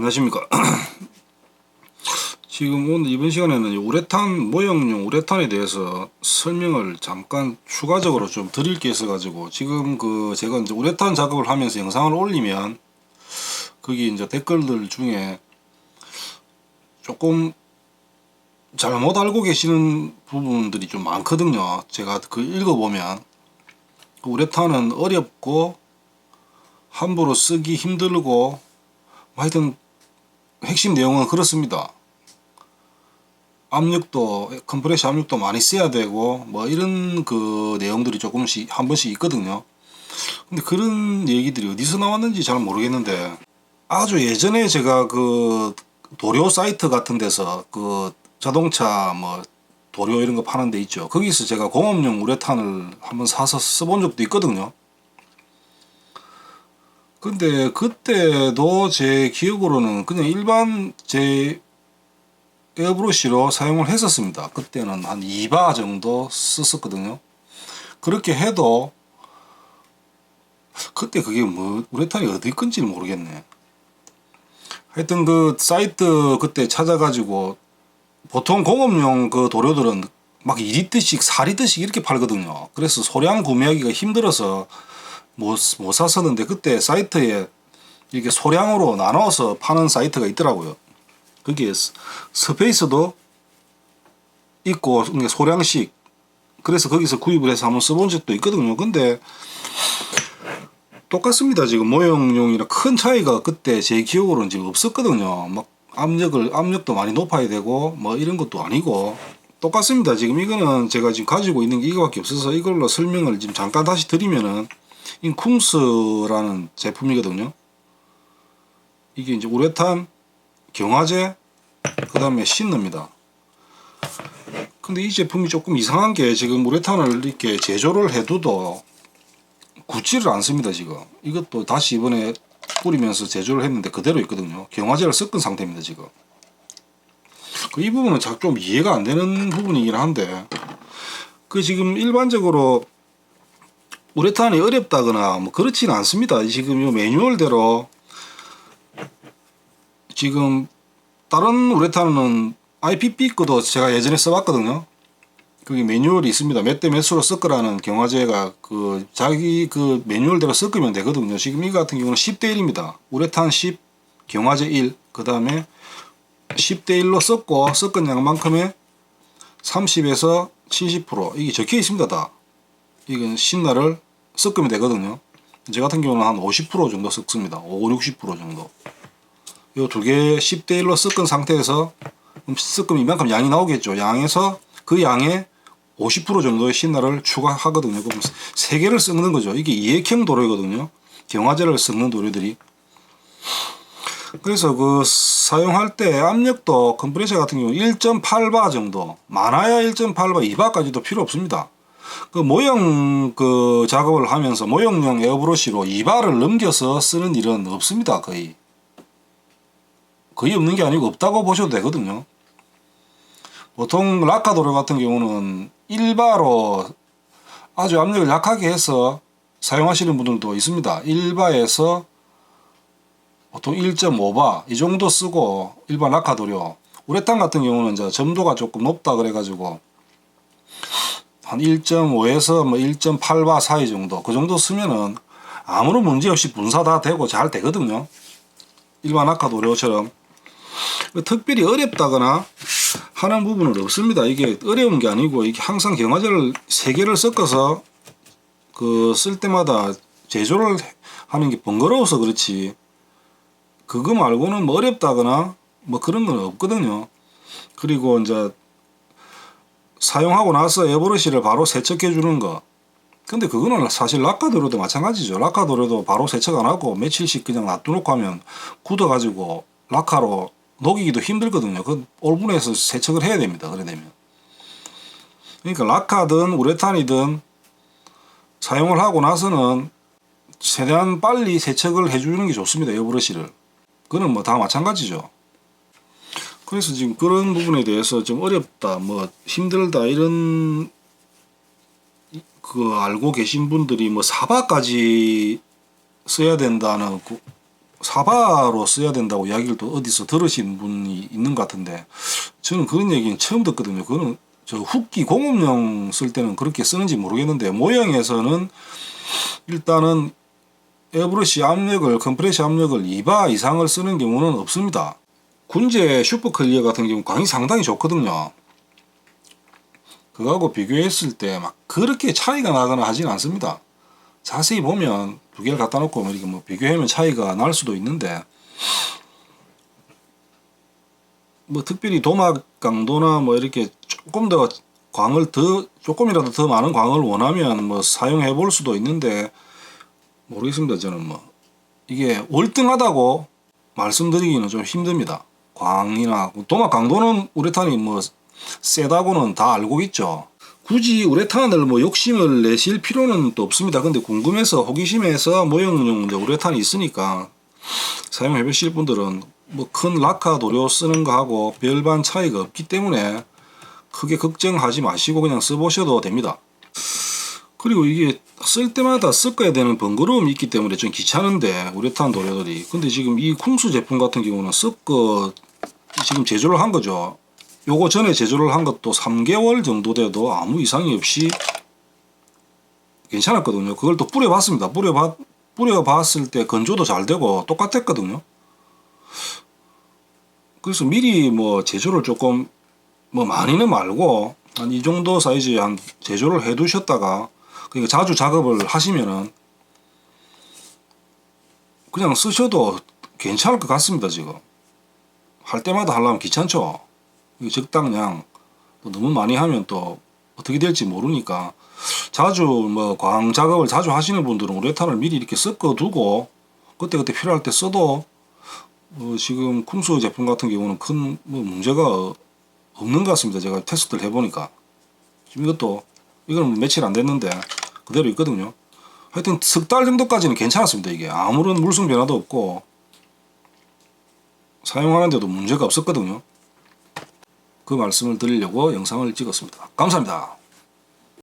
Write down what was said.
안녕하십니까. 지금 오늘 이번 시간에는 우레탄, 모형용 우레탄에 대해서 설명을 잠깐 추가적으로 좀 드릴 게 있어 가지고, 지금 제가 이제 우레탄 작업을 하면서 영상을 올리면 거기 이제 댓글들 중에 조금 잘못 알고 계시는 부분들이 좀 많거든요. 제가 읽어보면 우레탄은 어렵고 함부로 쓰기 힘들고 하여튼 핵심 내용은 그렇습니다. 압력도, 컴프레셔 압력도 많이 써야 되고 뭐 이런 내용들이 조금씩 한 번씩 있거든요. 근데 그런 얘기들이 어디서 나왔는지 잘 모르겠는데, 아주 예전에 제가 도료 사이트 같은 데서 자동차 뭐 도료 이런 거 파는 데 있죠. 거기서 제가 공업용 우레탄을 한번 사서 써본 적도 있거든요. 근데 그때도 제 기억으로는 그냥 일반 제 에어브러쉬로 사용을 했었습니다. 그때는 한 2바 정도 썼었거든요. 그렇게 해도 그때 그게 뭐 우레탄이 어디 건지는 모르겠네. 하여튼 사이트 그때 찾아가지고, 보통 공업용 도료들은 막 2리터씩 4리터씩 이렇게 팔거든요. 그래서 소량 구매하기가 힘들어서 못 샀었는데, 그때 사이트에 이렇게 소량으로 나눠서 파는 사이트가 있더라고요. 거기에 스페이스도 있고 소량씩, 그래서 거기서 구입을 해서 한번 써본 적도 있거든요. 근데 똑같습니다. 지금 모형용이랑 큰 차이가 그때 제 기억으로는 지금 없었거든요. 막 압력도 많이 높아야 되고 뭐 이런 것도 아니고 똑같습니다. 지금 이거는 제가 지금 가지고 있는 게 이거밖에 없어서 이걸로 설명을 지금 잠깐 다시 드리면은, 이 쿵스라는 제품이거든요. 이게 이제 우레탄, 경화제, 그 다음에 신너입니다. 근데 이 제품이 조금 이상한 게, 지금 우레탄을 이렇게 제조를 해둬도 굳지를 않습니다. 지금 이것도 다시 이번에 뿌리면서 제조를 했는데 그대로 있거든요. 경화제를 섞은 상태입니다. 지금 이 부분은 좀 이해가 안 되는 부분이긴 한데, 지금 일반적으로 우레탄이 어렵다거나 뭐 그렇지는 않습니다. 지금 이 매뉴얼대로, 지금 다른 우레탄은 IPP 거도 제가 예전에 써봤거든요. 거기 매뉴얼이 있습니다. 몇 대 몇수로 섞으라는, 경화제가 자기 매뉴얼대로 섞으면 되거든요. 지금 이 같은 경우는 10대 1입니다. 우레탄 10, 경화제 1, 그 다음에 10대 1로 섞은 양만큼의 30에서 70% 이게 적혀 있습니다. 다 이건 신나를 섞으면 되거든요. 제 같은 경우는 한 50% 정도 섞습니다. 50, 60% 정도. 이 두 개 10대 1로 섞은 상태에서 섞으면 이만큼 양이 나오겠죠. 양에서 그 양에 50% 정도의 신나를 추가하거든요. 그럼 세 개를 섞는 거죠. 이게 이액형 도료이거든요. 경화제를 섞는 도료들이. 그래서 사용할 때 압력도, 컴프레셔 같은 경우 1.8바 정도, 많아야 1.8바, 2바까지도 필요 없습니다. 모형 작업을 하면서 모형용 에어브러쉬로 2바를 넘겨서 쓰는 일은 없습니다. 거의 없는 게 아니고 없다고 보셔도 되거든요. 보통 락카 도료 같은 경우는 1바로 아주 압력을 약하게 해서 사용하시는 분들도 있습니다. 1바에서 보통 1.5바 이 정도 쓰고, 일반 락카 도료. 우레탄 같은 경우는 이제 점도가 조금 높다 그래가지고 한 1.5에서 뭐 1.8바 사이 정도, 그 정도 쓰면은 아무런 문제 없이 분사 다 되고 잘 되거든요. 일반 락카 도료처럼 특별히 어렵다거나 하는 부분은 없습니다. 이게 어려운 게 아니고, 이게 항상 경화제를 3개를 섞어서 쓸 때마다 제조를 하는 게 번거로워서 그렇지, 그거 말고는 뭐 어렵다거나 뭐 그런 건 없거든요. 그리고 이제 사용하고 나서 에어브러쉬를 바로 세척해 주는 거. 근데 그거는 사실 락카도료도 마찬가지죠. 락카도료도 바로 세척 안 하고 며칠씩 그냥 놔두놓고 하면 굳어 가지고 락카로 녹이기도 힘들거든요. 오븐에서 세척을 해야 됩니다. 그래 되면. 그러니까 락카든 우레탄이든 사용을 하고 나서는 최대한 빨리 세척을 해주는 게 좋습니다. 에어브러쉬를. 그거는 뭐 다 마찬가지죠. 그래서 지금 그런 부분에 대해서 좀 어렵다, 뭐 힘들다, 이런 알고 계신 분들이 뭐 4바까지 써야 된다는 사바로 써야 된다고 이야기를 또 어디서 들으신 분이 있는 것 같은데, 저는 그런 얘기는 처음 듣거든요. 그거는 저 훅기 공업용 쓸 때는 그렇게 쓰는지 모르겠는데, 모형에서는 일단은 에어브러시 압력을, 컴프레셔 압력을 2바 이상을 쓰는 경우는 없습니다. 군제 슈퍼클리어 같은 경우 광이 상당히 좋거든요. 그거하고 비교했을 때 막 그렇게 차이가 나거나 하진 않습니다. 자세히 보면 두 개를 갖다 놓고 이렇게 뭐 비교하면 차이가 날 수도 있는데, 뭐 특별히 도막 강도나 뭐 이렇게 조금 더 광을 조금이라도 더 많은 광을 원하면 뭐 사용해 볼 수도 있는데, 모르겠습니다. 저는 뭐 이게 월등하다고 말씀드리기는 좀 힘듭니다. 광이나 도막 강도는 우레탄이 뭐 세다고는 다 알고 있죠. 굳이 우레탄을 뭐 욕심을 내실 필요는 또 없습니다. 근데 궁금해서 호기심에서 모형용 우레탄이 있으니까 사용해 보실 분들은 뭐 큰 라카 도료 쓰는 거하고 별반 차이가 없기 때문에 크게 걱정하지 마시고 그냥 써보셔도 됩니다. 그리고 이게 쓸 때마다 섞어야 되는 번거로움이 있기 때문에 좀 귀찮은데, 우레탄 도료들이. 근데 지금 이 쿵수 제품 같은 경우는 지금 제조를 한 거죠. 요거 전에 제조를 한 것도 3개월 정도 돼도 아무 이상이 없이 괜찮았거든요. 그걸 또 뿌려봤습니다. 뿌려봤을 때 건조도 잘 되고 똑같았거든요. 그래서 미리 뭐 제조를 조금 뭐 많이는 말고 한 이 정도 사이즈에 한 제조를 해 두셨다가, 그러니까 자주 작업을 하시면은 그냥 쓰셔도 괜찮을 것 같습니다. 지금 할 때마다 하려면 귀찮죠. 적당량, 또 너무 많이 하면 또 어떻게 될지 모르니까, 자주 뭐 광 작업을 자주 하시는 분들은 우레탄을 미리 이렇게 섞어 두고 그때그때 필요할 때 써도 지금 쿵수 제품 같은 경우는 큰 뭐 문제가 없는 것 같습니다. 제가 테스트를 해보니까. 지금 이거는 며칠 안 됐는데 그대로 있거든요. 하여튼 석 달 정도까지는 괜찮았습니다. 이게 아무런 물성 변화도 없고 사용하는데도 문제가 없었거든요. 그 말씀을 드리려고 영상을 찍었습니다. 감사합니다.